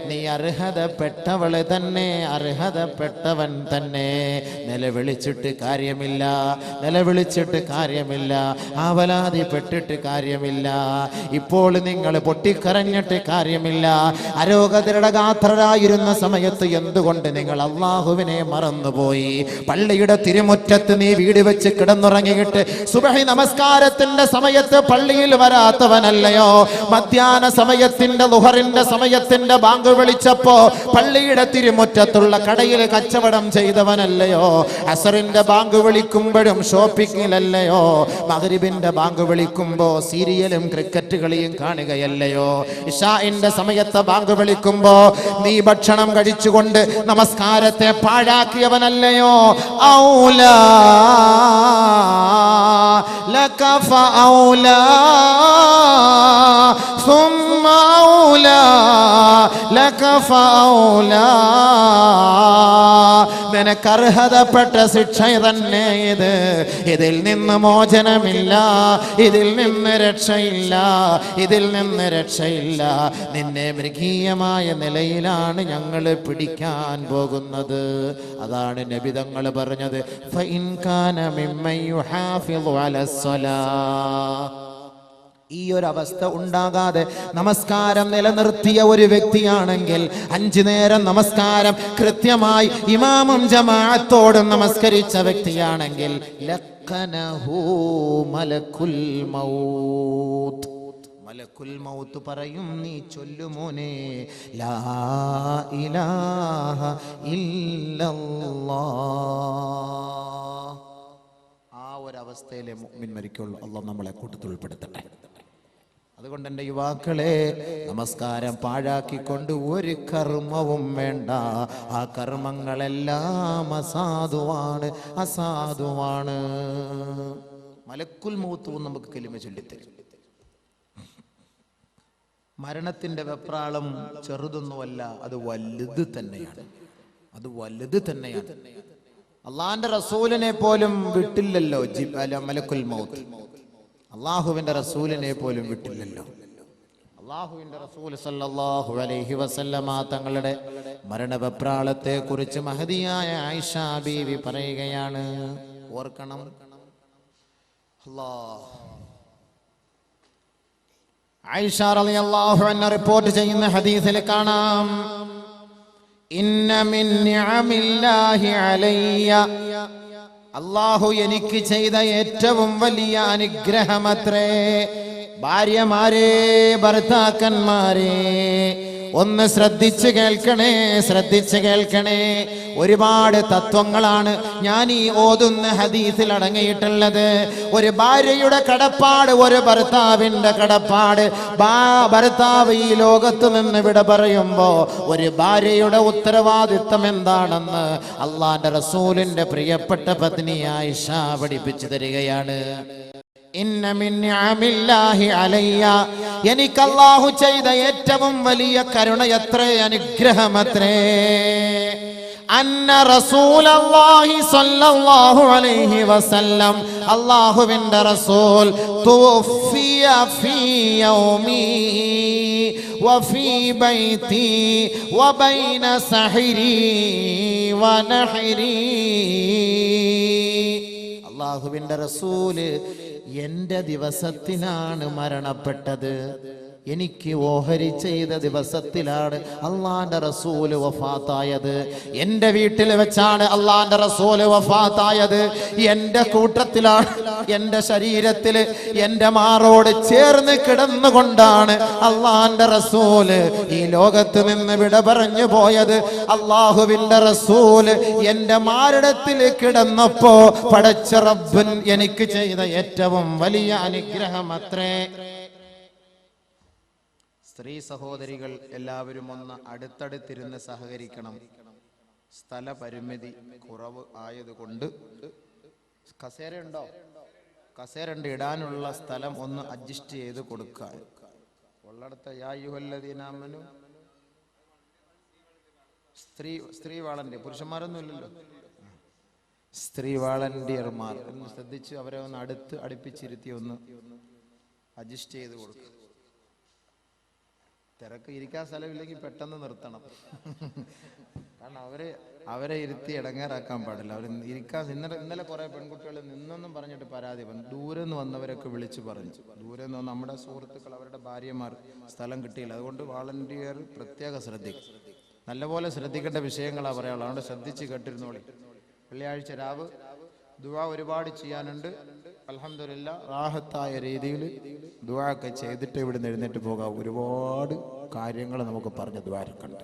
നീ അർഹതപ്പെട്ടവള് തന്നെ, അർഹതപ്പെട്ടവൻ തന്നെ. നിലവിളിച്ചിട്ട് കാര്യമില്ല, നിലവിളിച്ചിട്ട് കാര്യമില്ല, ആവലാതിപ്പെട്ടിട്ട് കാര്യമില്ല. ഇപ്പോൾ നിങ്ങൾ പൊട്ടിക്കരഞ്ഞിട്ട് കാര്യമില്ല. അരോഗതരുടെ ഗാത്രരായിരുന്ന സമയത്ത് എന്തുകൊണ്ട് നിങ്ങൾ അള്ളാഹുവിനെ മറന്നുപോയി? പള്ളിയുടെ തിരുമുറ്റത്ത് നീ വീട് വെച്ച് കിടന്നുറങ്ങിയിട്ട് സുബഹി നമസ്കാരത്തിന്റെ സമയത്ത് പള്ളിയിൽ വരാത്തവനല്ലയോ? മധ്യാഹ്ന സമയത്തിന്റെ ളുഹറിന്റെ സമയത്തിന്റെ ബാങ്ക് വിളിച്ചപ്പോ പള്ളിയുടെ തിരുമുറ്റത്തുള്ള കടയിൽ കച്ചവടം ചെയ്തവനല്ലയോ? അസറിന്റെ ബാങ്ക് വിളിക്കുമ്പോഴും ഷോപ്പിങ്ങിലല്ലയോ? മഗ്രിബിന്റെ ബാങ്ക് വിളിക്കുമ്പോ സീരിയലും ക്രിക്കറ്റ് കളിയും കാണുകയല്ലയോ? ഇശാഇന്റെ സമയത്ത് ബാങ്ക് വിളിക്കുമ്പോ നീ ഭക്ഷണം കഴിച്ചുകൊണ്ട് നമസ്കാരത്തെ പാഴാക്കിയവനല്ലയോ? ഔലാ ലക ഫഔലാ ثم أولى لك فأولى. നിനക്ക് അർഹതപ്പെട്ട ശിക്ഷ തന്നെ ഇത്. ഇതിൽ നിന്ന് മോചനമില്ല, ഇതിൽ നിന്ന് രക്ഷയില്ല, ഇതിൽ നിന്ന് രക്ഷയില്ല. നിന്നെ മൃഗീയമായ നിലയിലാണ് ഞങ്ങൾ പിടിക്കാൻ പോകുന്നത്. അതാണ് നബി തങ്ങൾ പറഞ്ഞത്, ഫഇൻ കാന മിമ്മൻ യുഹാഫിളു അലസ്സലാ. ഈ ഒരു അവസ്ഥ ഉണ്ടാകാതെ നമസ്കാരം നിലനിർത്തിയ ഒരു വ്യക്തിയാണെങ്കിൽ, 5 നേരം നമസ്കാരം കൃത്യമായി ഇമാമും ജമാഅത്തോടും നമസ്കരിച്ച വ്യക്തിയാണെങ്കിൽ, ലഖനഹു മലക്കുൽ മൗത്ത്. മലക്കുൽ മൗത്ത് പറയും, നീ ചൊല്ലുമോനെ ലാ ഇലാഹ ഇല്ലല്ലാഹ്. ആ ഒരവസ്ഥയിലെ മുഅ്മിൻ മരിക്കുള്ളൂ. അല്ലാഹ് നമ്മളെ കൂട്ടത്തിൽ ഉൾപ്പെടുത്തട്ടെ. അതുകൊണ്ട് എൻ്റെ യുവാക്കളെ, നമസ്കാരം പാഴാക്കിക്കൊണ്ട് ഒരു കർമ്മവും വേണ്ട. ആ കർമ്മങ്ങളെല്ലാം അസാധുവാണ്, അസാധുവാണ്. മലക്കുൽ മൗത്ത് നമുക്ക് കലിമ ചൊല്ലിത്തരും. മരണത്തിന്റെ വെപ്രാളം ചെറുതൊന്നുമല്ല, അത് വലുത് തന്നെയാണ്, അത് വലുത് തന്നെയാണ്. അള്ളാന്റെ റസൂലിനെ പോലും വിട്ടില്ലല്ലോ മലക്കുൽ മൗത്ത്. അള്ളാഹുവിന്റെ റസൂലിനെ പോലും വിട്ടില്ലല്ലോ. അള്ളാഹുവിന്റെ റസൂൽ സല്ലല്ലാഹു അലൈഹി വസല്ലമ തങ്ങളുടെ മരണവെപ്രാളത്തെ കുറിച്ച് മഹദിയായ ആയിഷ ബീവി പറയുകയാണ്. ഓർക്കണം, ആയിഷ റളിയല്ലാഹു അൻഹ റിപ്പോർട്ട് ചെയ്യുന്ന ഹദീസിൽ കാണാം, ഇന്ന മിൻ നിഅമില്ലാഹി അലയ്യ, അല്ലാഹു എനിക്ക് ചെയ്ത ഏറ്റവും വലിയ അനുഗ്രഹമത്രേ. ഭാര്യമാരെ, ഭർത്താക്കന്മാരെ, ഒന്ന് ശ്രദ്ധിച്ച് കേൾക്കണേ, ശ്രദ്ധിച്ച് കേൾക്കണേ. ഒരുപാട് തത്വങ്ങളാണ് ഞാൻ ഈ ഓതുന്ന ഹദീസിൽ അടങ്ങിയിട്ടുള്ളത്. ഒരു ഭാര്യയുടെ കടപ്പാട്, ഒരു ഭർത്താവിന്റെ കടപ്പാട്. ഭർത്താവ് ഈ ലോകത്ത് നിന്ന് വിട പറയുമ്പോ ഒരു ഭാര്യയുടെ ഉത്തരവാദിത്വം എന്താണെന്ന് അള്ളാന്റെ റസൂലിന്റെ പ്രിയപ്പെട്ട പത്നി ആയിഷ പഠിപ്പിച്ചു തരികയാണ്. ഇന്ന മിൻ നിഅമില്ലാഹി അലയ്യ, എനിക്ക് അല്ലാഹു ചെയ്ത ഏറ്റവും വലിയ കരുണയത്രേ, അനുഗ്രഹമത്രേ. അന്ന റസൂലല്ലാഹി സ്വല്ലല്ലാഹു അലൈഹി വസല്ലം, അല്ലാഹുവിന്റെ റസൂൽ, തുഫിയ ഫീ യൗമി വഫീ ബൈതി വബൈന സഹരി വനഹരി. അല്ലാഹുവിന്റെ റസൂല് എന്റെ ദിവസത്തിനാണ് മരണപ്പെട്ടത്. എനിക്ക് ഓഹരി ചെയ്ത ദിവസത്തിലാണ് അള്ളാന്റെ റസൂല് വഫാത്തായത്. എന്റെ വീട്ടിൽ വെച്ചാണ് അള്ളാന്റെ റസൂല് വഫാത്തായത്. എന്റെ കൂട്ടത്തിലാണ്, എന്റെ ശരീരത്തില്, എന്റെ മാറോട് ചേർന്ന് കിടന്നുകൊണ്ടാണ് അള്ളാന്റെ റസൂല് ഈ ലോകത്ത് നിന്ന് വിട പറഞ്ഞു പോയത്. അള്ളാഹുവിന്റെ റസൂല് എന്റെ മാറിടത്തിൽ കിടന്നപ്പോ പടച്ച റബ്ബൻ എനിക്ക് ചെയ്ത ഏറ്റവും വലിയ അനുഗ്രഹം അത്രേ. സ്ത്രീ സഹോദരികൾ എല്ലാവരും ഒന്ന് അടുത്തടുത്തിരുന്ന് സഹകരിക്കണം. സ്ഥല പരിമിതി കുറവ് ആയതുകൊണ്ട് കസേരയുണ്ടോ? കസേരണ്ട്, ഇടാനുള്ള സ്ഥലം ഒന്ന് അഡ്ജസ്റ്റ് ചെയ്ത് കൊടുക്കാൻ. ഉള്ളടത്ത യാ അയ്യുഹല്ലദീനാമനു, സ്ത്രീ വാളണ്ടിയർ, പുരുഷന്മാരൊന്നും ഇല്ലല്ലോ, സ്ത്രീ വാളണ്ടിയർമാർ ഒന്ന് ശ്രദ്ധിച്ച് അവരെ ഒന്ന് അടുപ്പിച്ചിരുത്തി ഒന്ന് അഡ്ജസ്റ്റ് ചെയ്ത് കൊടുക്കുക. തിരക്ക് ഇരിക്കാൻ സ്ഥലമില്ലെങ്കിൽ പെട്ടെന്ന് നിർത്തണം. കാരണം അവരെ ഇരുത്തി ഇടങ്ങേറാക്കാൻ പാടില്ല. അവർ ഇരിക്കാൻ ഇന്നലെ കുറെ പെൺകുട്ടികൾ നിന്നൊന്നും പറഞ്ഞിട്ട് പരാതി വന്നു. ദൂരെ നിന്ന് വന്നവരൊക്കെ വിളിച്ചു പറഞ്ഞു. ദൂരെ നിന്ന് നമ്മുടെ സുഹൃത്തുക്കൾ, അവരുടെ ഭാര്യമാർ സ്ഥലം കിട്ടിയില്ല. അതുകൊണ്ട് വാളണ്ടിയർ പ്രത്യേകം ശ്രദ്ധിക്കും. നല്ലപോലെ ശ്രദ്ധിക്കേണ്ട വിഷയങ്ങളാണ് പറയാനുള്ളത്. അതുകൊണ്ട് ശ്രദ്ധിച്ച് കേട്ടിരുന്നോളി. വെള്ളിയാഴ്ച രാവ് ദുആ ഒരുപാട് ചെയ്യാനുണ്ട്. അൽഹംദുലില്ലാ റാഹത്തായ രീതിയിൽ ദുആ ഒക്കെ ചെയ്തിട്ട് ഇവിടെ നിന്ന് എഴുന്നേറ്റ് പോകാം. ഒരുപാട് കാര്യങ്ങൾ നമുക്ക് പറഞ്ഞ് ദ്വാരക്കുണ്ട്.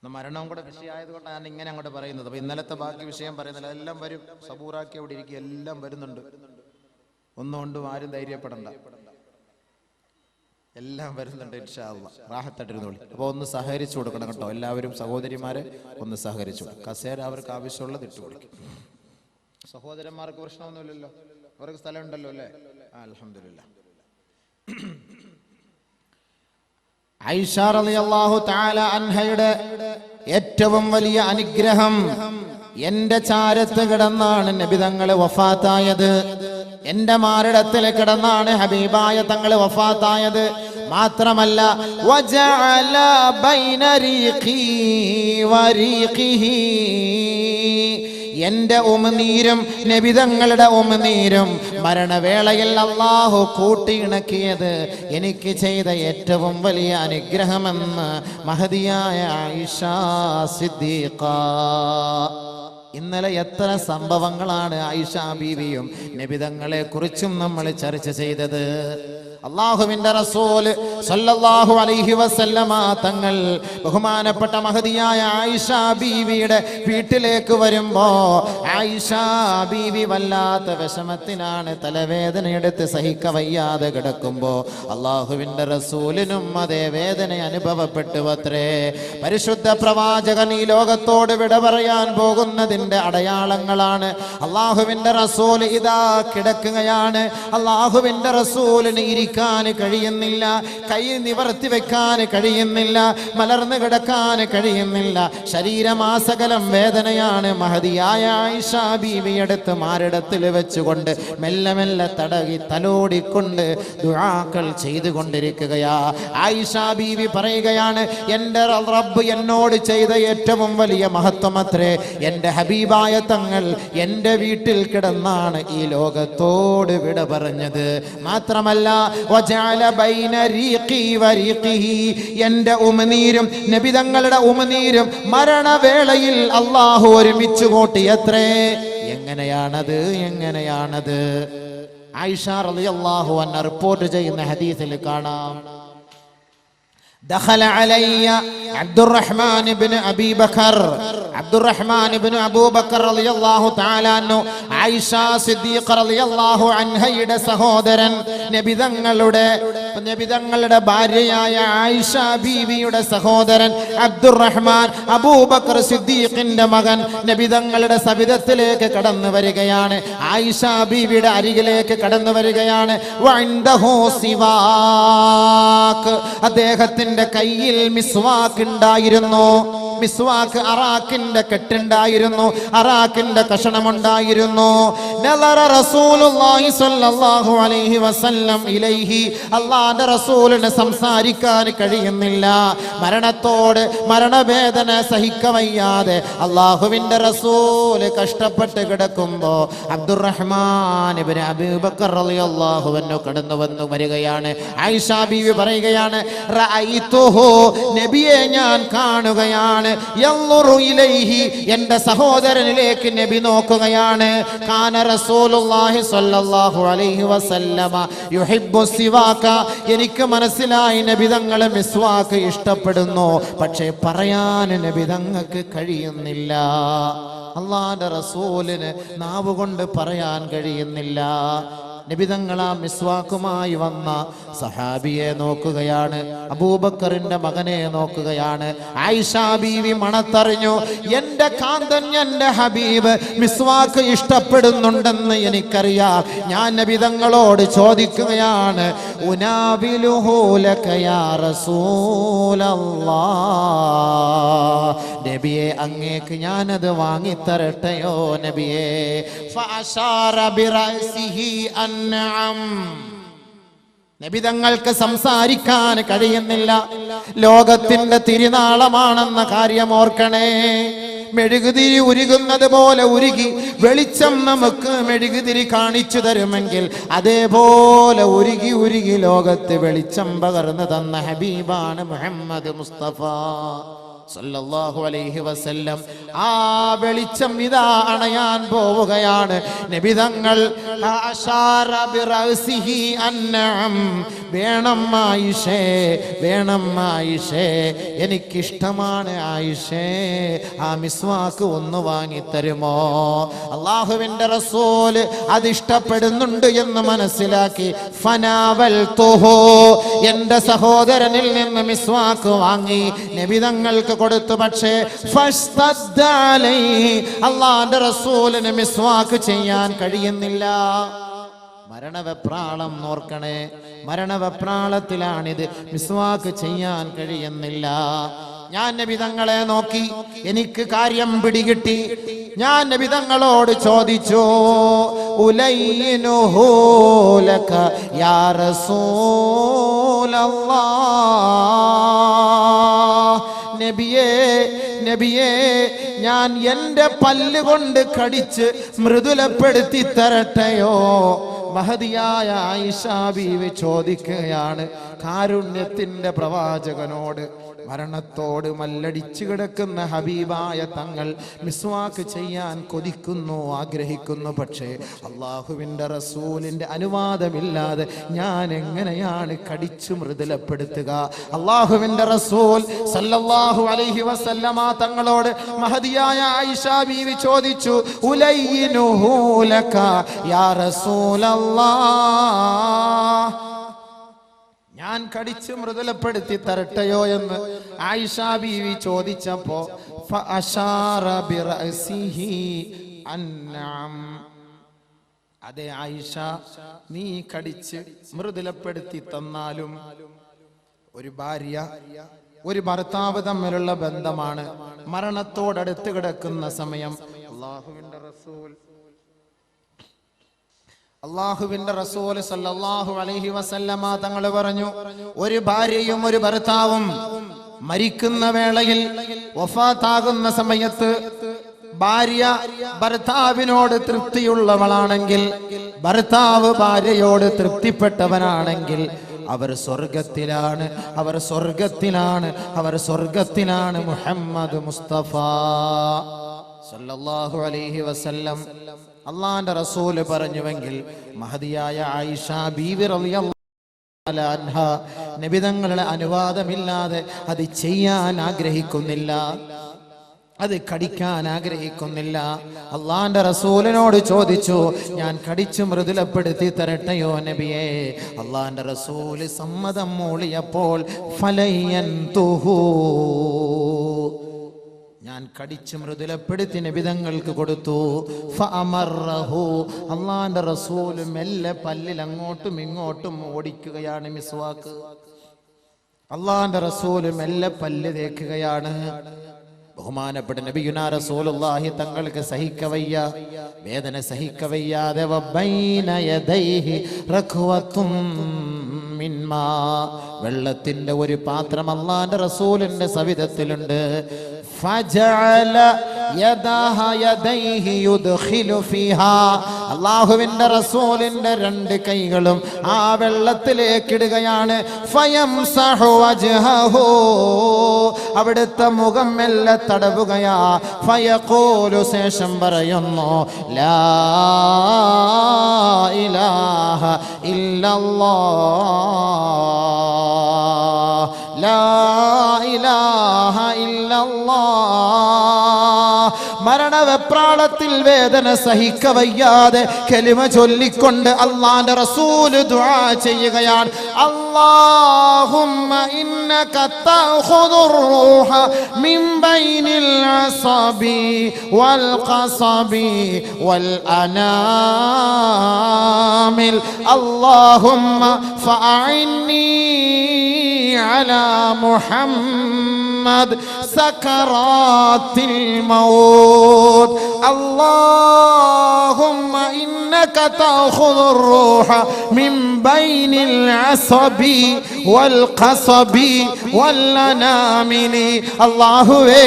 മരണവും കൂടെ വിഷയമായതുകൊണ്ട് ഞാൻ ഇങ്ങനെ അങ്ങോട്ട് പറയുന്നത്. അപ്പൊ ഇന്നലത്തെ ബാക്കി വിഷയം പറയുന്നില്ല, എല്ലാം വരും. സബൂറാക്കി അവിടെ ഇരിക്കുക, എല്ലാം വരുന്നുണ്ട്. ഒന്നുകൊണ്ടും ആരും ധൈര്യപ്പെടണ്ട, എല്ലാം വരുന്നുണ്ട് ഇൻഷാ അല്ലാഹ്. റാഹത്തായിട്ടിരുന്നോളി. അപ്പൊ ഒന്ന് സഹകരിച്ചു കൊടുക്കണം കേട്ടോ. എല്ലാവരും സഹോദരിമാരെ ഒന്ന് സഹകരിച്ചു. കസേര അവർക്ക് ആവശ്യമുള്ളത് ഇട്ട് കൊടുക്കും. സഹോദരന്മാർക്ക് പ്രശ്നമൊന്നുമില്ലല്ലോ, അവർക്ക് സ്ഥലം ഉണ്ടല്ലോ അല്ലേ? അൽഹംദുലില്ലാ. ആയിഷ റളിയല്ലാഹു തആല അൻഹയുടെ ഏറ്റവും വലിയ അനുഗ്രഹം, എന്റെ ചാരത്ത് കിടന്നാണ് നബി തങ്ങൾ വഫാത്തായത്. എന്റെ മാറിടത്തിൽ കിടന്നാണ് ഹബീബായ തങ്ങൾ വഫാത്തായത്. മാത്രമല്ല വജഅല ബൈന റീഖി വറീഖിഹി, എന്റെ ഉമിനീരും നബിതങ്ങളുടെ ഉമിനീരും മരണവേളയിൽ അല്ലാഹു കൂട്ടിയിണക്കിയത് എനിക്ക് ചെയ്ത ഏറ്റവും വലിയ അനുഗ്രഹമെന്ന് മഹദിയായ ആയിഷ സിദ്ദീഖ. ഇന്നലെ എത്ര സംഭവങ്ങളാണ് ആയിഷ ബീവിയും നബിതങ്ങളെ കുറിച്ചും നമ്മൾ ചർച്ച ചെയ്തത്. അല്ലാഹുവിന്റെ റസൂൽ സല്ലല്ലാഹു അലൈഹി വസല്ലമ തങ്ങൾ ബഹുമാനപ്പെട്ട മഹദിയായ ആയിഷ ബീവിയുടെ വീട്ടിലേക്ക് വരുമ്പോ ആയിഷ ബീവി വല്ലാത്ത വിഷമത്തിനാണ്, തലവേദനയെടുത്ത് സഹിക്കവയ്യാതെ കിടക്കുമ്പോ അല്ലാഹുവിന്റെ റസൂലിനും അതേ വേദന അനുഭവപ്പെട്ടു അത്രേ. പരിശുദ്ധ പ്രവാചകൻ ഈ ലോകത്തോട് വിട പറയാൻ പോകുന്നതിന്റെ അടയാളങ്ങളാണ്. അല്ലാഹുവിന്റെ റസൂൽ ഇതാ കിടക്കുകയാണ്. അല്ലാഹുവിന്റെ റസൂലിന് ഇരിക്കാൻ കഴിയുന്നില്ല, കൈ നിവർത്തി വെക്കാൻ കഴിയുന്നില്ല, മലർന്നു കിടക്കാൻ കഴിയുന്നില്ല. ശരീരമാസകലം വേദനയാണ്. മഹദിയായ ആയിഷ ബീവിയെടുത്ത് മാറിടത്തിൽ വെച്ചുകൊണ്ട് മെല്ലെ മെല്ലെ തടകി തലോടിക്കൊണ്ട് ദുആകൾ ചെയ്തുകൊണ്ടിരിക്കുകയാ. ആയിഷ ബീവി പറയുകയാണ്, എന്റെ റബ്ബ് എന്നോട് ചെയ്ത ഏറ്റവും വലിയ മഹത്വമത്രേ, എന്റെ ഹബീബായ തങ്ങൾ എന്റെ വീട്ടിൽ കിടന്നാണ് ഈ ലോകത്തോട് വിട പറഞ്ഞത്. മാത്രമല്ല വജഅല ബൈന റീഖി വറീഖിഹി, എന്റെ ഉമിനീരും നബിതങ്ങളുടെ ഉമിനീരും മരണവേളയിൽ അല്ലാഹു ഒരുമിച്ച് കൂട്ടിയത്രേ. എങ്ങനെയാണത്? ആയിഷ റളിയല്ലാഹു അൻഹ റിപ്പോർട്ട് ചെയ്യുന്ന ഹദീസിൽ കാണാം, دخل علي عبد الرحمن بن أبي بكر أبو بكر رضي الله تعالى عنه ആയിഷ സിദ്ദീഖ റളിയല്ലാഹു അൻഹയുടെ സഹോദരൻ, നബിതങ്ങളുടെ ഭാര്യയായ ആയിഷ ബീവിയുടെ സഹോദരൻ അബ്ദുറഹ്മാൻ അബൂബക്കർ സിദ്ദീഖിന്റെ മകൻ നബിതങ്ങളുടെ സവിധത്തിലേക്ക് കടന്നു വരികയാണ്. ആയിഷ ബീവിയുടെ അരികിലേക്ക് കടന്നു വരികയാണ്. വഇൻദഹു സിവാക്ക്, അദ്ദേഹത്തിന്റെ കയ്യിൽ മിസ്വാക്ക് ഉണ്ടായിരുന്നു. മിസ്വാക്ക് അറാഖിന്റെ കെട്ടുണ്ടായിരുന്നു, അറാഖിന്റെ കഷണമുണ്ടായിരുന്നു. നളറ റസൂലുള്ളാഹി സ്വല്ലല്ലാഹു അലൈഹി വസല്ലം ഇലൈഹി, അല്ലാഹുവിന്റെ റസൂലിന് സംസാരിക്കാൻ കഴിയുന്നില്ല. മരണത്തോട് മരണവേദന സഹിക്കവയ്യാതെ അല്ലാഹുവിന്റെ റസൂൽ കഷ്ടപ്പെട്ട് കിടക്കുമ്പോ അബ്ദുറഹ്മാൻ ഇബ്നു അബൂബക്കർ റളിയല്ലാഹു അൻഹു കടന്നു വന്നു വരികയാണ്. ആയിഷ ബീവി പറയുകയാണ്, റഅയ്തുഹു, നബിയെ ഞാൻ കാണുകയാണ്. യൻളുറു ഇലൈഹി, എന്റെ സഹോദരനിലേക്ക് നബി നോക്കുകയാണ്. കാന റസൂലുള്ളാഹി സ്വല്ലല്ലാഹു അലൈഹി വസല്ലമ യുഹിബ്ബു സിവാക, എനിക്ക് മനസ്സിലായി നബി തങ്ങൾ മിസ്വാക്ക് ഇഷ്ടപ്പെടുന്നു, പക്ഷേ പറയാൻ നബി തങ്ങൾക്ക് കഴിയുന്നില്ല. അല്ലാഹുവിന്റെ റസൂലിന് നാവ് കൊണ്ട് പറയാൻ കഴിയുന്നില്ല. നബിതങ്ങൾ ആ മിസ്വാക്കുമായി വന്ന സഹാബിയെ നോക്കുകയാണ്, അബൂബക്കറിന്റെ മകനെ നോക്കുകയാണ്. ആയിഷ ബീവി മണത്തറിഞ്ഞു, എന്റെ കാന്തൻ എന്റെ ഹബീബ് മിസ്വാക്ക് ഇഷ്ടപ്പെടുന്നുണ്ടെന്ന് എനിക്കറിയാം. ഞാൻ നബിതങ്ങളോട് ചോദിക്കുകയാണ്, ഉനാബിലുഹു ലക യാ റസൂലല്ലാഹ്, നബിയെ അങ്ങേക്ക് ഞാനത് വാങ്ങിത്തരട്ടെയോ നബിയെ. ഫഅശാറ ബിറഅസിഹി അൻഅം, നബിതങ്ങൾക്ക് സംസാരിക്കാൻ കഴിയുന്നില്ല. ലോകത്തിന്റെ തിരുനാളമാണെന്ന കാര്യം ഓർക്കണേ. മെഴുകുതിരി ഉരുകുന്നത് പോലെ ഉരുകി വെളിച്ചം നമുക്ക് മെഴുകുതിരി കാണിച്ചു തരുമെങ്കിൽ അതേപോലെ ഉരുകി ഉരുകി ലോകത്ത് വെളിച്ചം പകർന്നു തന്ന ഹബീബാണ് മുഹമ്മദ് മുസ്തഫ സല്ലല്ലാഹു അലൈഹി വസല്ലം. ആ വെളിച്ചം ഇതാ അണയാൻ പോവുകയാണ്. നബിതങ്ങൾ വേണം ആയിഷേ, വേണം ആയിഷേ, എനിക്കിഷ്ടമാണ് ആയിഷേ, ആ മിസ്വാക്ക് ഒന്ന് വാങ്ങിത്തരുമോ? അള്ളാഹുവിന്റെ റസൂല് അതിഷ്ടപ്പെടുന്നുണ്ട് എന്ന് മനസ്സിലാക്കി ഫനാവൽതുഹു, എന്റെ സഹോദരനിൽ നിന്ന് മിസ്വാക്ക് വാങ്ങി നബിതങ്ങൾക്ക് കൊടുത്തു. പക്ഷേ അള്ളാന്റെ റസൂലിന് മിസ്വാക്ക് ചെയ്യാൻ കഴിയുന്നില്ല. മരണവെപ്രാളം നോർക്കണേ. മരണവെപ്രാളത്തിലാണിത്. മിസ്വാക്ക് ചെയ്യാൻ കഴിയുന്നില്ല. ഞാൻ നബി തങ്ങളെ നോക്കി, എനിക്ക് കാര്യം പിടികിട്ടി. ഞാൻ നബി തങ്ങളോട് ചോദിച്ചു, ഉലൈനുഹു ലക യാ റസൂലല്ലാഹ്. നബിയേ, ഞാൻ എൻ്റെ പല്ലുകൊണ്ട് കടിച്ച് മൃദുലപ്പെടുത്തി തരട്ടെയോ? മഹദിയായ ആയിഷ ബീവി ചോദിക്കുകയാണ് കാരുണ്യത്തിന്റെ പ്രവാചകനോട്. മരണത്തോട് മല്ലടിച്ചു കിടക്കുന്ന ഹബീബായ തങ്ങൾ മിസ്വാക്ക് ചെയ്യാൻ കൊതിക്കുന്നു, ആഗ്രഹിക്കുന്നു. പക്ഷേ അള്ളാഹുവിൻ്റെ റസൂലിൻ്റെ അനുവാദമില്ലാതെ ഞാൻ എങ്ങനെയാണ് കടിച്ചു മൃദുലപ്പെടുത്തുക? അള്ളാഹുവിൻ്റെ റസൂൽ സല്ലല്ലാഹു അലൈഹി വസല്ലമ തങ്ങളോട് മഹദിയായ ആയിഷ ബീവി ചോദിച്ചു, ഉലൈനുഹു ലക യാ റസൂലല്ലാഹ്, ഞാൻ കടിച്ചു മൃദുലപ്പെടുത്തി തരട്ടെയോ എന്ന് ആയിഷ ബീവി ചോദിച്ചപ്പോ ഫഅശാറ ബിറഅസിഹി അൻഅം. അതെ ആയിഷ, നീ കടിച്ച് മൃദുലപ്പെടുത്തി തന്നാലും ഒരു ഭാര്യ ഒരു ഭർത്താവ് തമ്മിലുള്ള ബന്ധമാണ്. മരണത്തോടടുത്ത് കിടക്കുന്ന സമയം അള്ളാഹുവിന്റെ റസൂൽ സല്ലല്ലാഹു അലൈഹി വസല്ലമ തങ്ങൾ പറഞ്ഞു, ഒരു ഭാര്യയും ഒരു ഭർത്താവും മരിക്കുന്ന വേളയിൽ വഫാത്താകുന്ന സമയത്ത് ഭാര്യ ഭർത്താവിനോട് തൃപ്തിയുള്ളവളാണെങ്കിൽ, ഭർത്താവ് ഭാര്യയോട് തൃപ്തിപ്പെട്ടവനാണെങ്കിൽ അവർ സ്വർഗത്തിലാണ്, അവർ സ്വർഗത്തിലാണ്, അവർ സ്വർഗത്തിലാണ്. മുഹമ്മദ് മുസ്തഫ സല്ലല്ലാഹു അലൈഹി വസല്ലം അള്ളാന്റെ റസൂല് പറഞ്ഞുവെങ്കിൽ മഹദിയായ ആയിഷ ബീവി റളിയല്ലാഹു അൻഹ നബി തങ്ങളുടെ അനുവാദമില്ലാതെ അത് ചെയ്യാൻ ആഗ്രഹിക്കുന്നില്ല, അത് കടിക്കാൻ ആഗ്രഹിക്കുന്നില്ല. അള്ളാന്റെ റസൂലിനോട് ചോദിച്ചു, ഞാൻ കടിച്ചു മൃദുലപ്പെടുത്തി തരട്ടെയോ നബിയേ? അള്ളാന്റെ റസൂല് സമ്മതം മൂളിയപ്പോൾ ഫലയൻതുഹു, ഞാൻ കടിച്ചു മൃദുലപ്പെടുത്തി നബിതങ്ങൾക്ക് കൊടുത്തു. ഫഅമറഹു, അള്ളാന്റെ റസൂല് മെല്ലെ പല്ലിൽ അങ്ങോട്ടും ഇങ്ങോട്ടും ഓടിക്കുകയാണ് മിസ്വാക്ക്. അള്ളാന്റെ റസൂല് മെല്ലെ പല്ല് തേക്കുകയാണ്. ബഹുമാനപ്പെട്ട നബിയുനാ റസൂലുള്ളാഹി തങ്ങൾക്ക് സഹിക്കവയ്യ, വേദന സഹിക്കവയ്യാതെ വബൈന യദൈഹി റഖ്വത്തും മിൻമാ, വെള്ളത്തിന്റെ ഒരു പാത്രം അല്ലാഹുവിന്റെ റസൂലിന്റെ സവിധത്തിലുണ്ട്. ഫജഅല യദഹ യദൈഹി യുദ്ഖിലു ഫീഹാ, അല്ലാഹുവിന്റെ റസൂലിന്റെ രണ്ട് കൈകളും ആ വെള്ളത്തിലേക്ക് ഇടുകയാണ്. ഫയംസഹു വജ്ഹഹു, അവിടുത്തെ മുഖം മെല്ലെ തടവുകയാ. ഫയഖൂലു, ശേഷം പറയുന്നു, ലാ ഇലാഹ ഇല്ലല്ലാഹ്, ലാ ഇലാഹ ഇല്ലല്ലാഹ്. മരണവെപ്രാളത്തിൽ വേദന സഹിക്കവയ്യാതെ കലിമ ചൊല്ലിക്കൊണ്ട് അല്ലാഹുവിന്റെ റസൂല് ദുആ ചെയ്യുകയാണ്. അല്ലാഹുമ്മ ഇന്നക തഅഖുദുർ റൂഹ മിൻ ബൈനിൽ അസബി വൽ ഖസബി വൽ അനാമിൽ, അല്ലാഹുമ്മ ഫഅഇന്നി അലാ മുഹമ്മദ് സകറാത്തിൽ മൗത്ത്. اللهم إنك تأخذ الروح من بين العصب والقصب والأنامل. അല്ലാഹുവേ,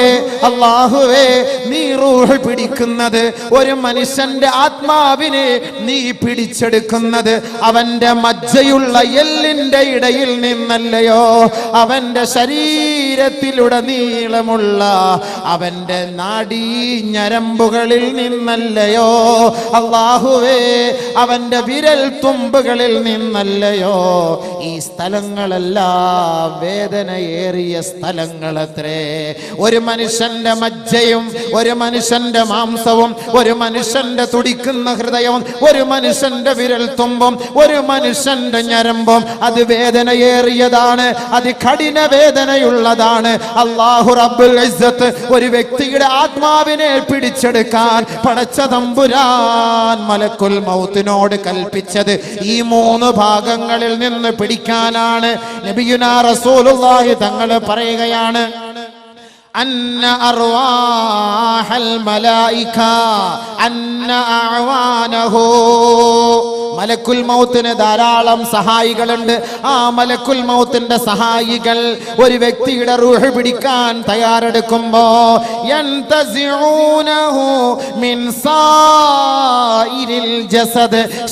നീ റൂഹ് പിടിക്കുന്നത്, ഒരു മനുഷ്യന്റെ ആത്മാവിനെ നീ പിടിച്ചെടുക്കുന്നത് അവന്റെ മജ്ജയുള്ള എല്ലിന്റെ ഇടയിൽ നിന്നല്ലയോ? അവന്റെ ശരീരത്തിലുടനീളമുള്ള അവന്റെ നാഡീ ഞരമ്പുകളിൽ നിന്നല്ലയോ? അല്ലാഹുവേ, അവന്റെ വിരൽ തുമ്പുകളിൽ നിന്നല്ലയോ? ഈ സ്ഥലങ്ങളെല്ലാം വേദനയേറിയ സ്ഥലങ്ങളത്രേ. ഒരു മനുഷ്യന്റെ മജ്ജയും ഒരു മനുഷ്യന്റെ മാംസവും ഒരു മനുഷ്യന്റെ തുടിക്കുന്ന ഹൃദയവും ഒരു മനുഷ്യന്റെ വിരൽ തുമ്പും ഒരു മനുഷ്യന്റെ ഞരമ്പും അത് വേദനയേറിയതാണ്, അത് കഠിന വേദനയുള്ളതാണ്. പറയുന്നതാണ്, അല്ലാഹു റബ്ബുൽ ഇസ്സത്ത് ഒരു വ്യക്തിയുടെ ആത്മാവിനെ പിടിച്ചെടുക്കാൻ പടച്ച തമ്പുരാൻ മലക്കുൽ മൗത്തിനോട് കൽപ്പിച്ചത് ഈ 3 ഭാഗങ്ങളിൽ നിന്ന് പിടിക്കാനാണ്. നബിയുനാ റസൂലുള്ളാഹി തങ്ങൾ പറയുകയാണ്, അന്ന അർവാഹൽ മലായിക അന്ന അഅ്വാനഹു. മലക്കുൽ മൗത്തിന് ധാരാളം സഹായികളുണ്ട്. ആ മലക്കുൽ മൗത്തിന്റെ സഹായികൾ ഒരു വ്യക്തിയുടെ റൂഹ് പിടിക്കാൻ തയ്യാറെടുക്കുമ്പോ യൻതസിഊനഹു മിൻ സായിരിൽ ജസദ്,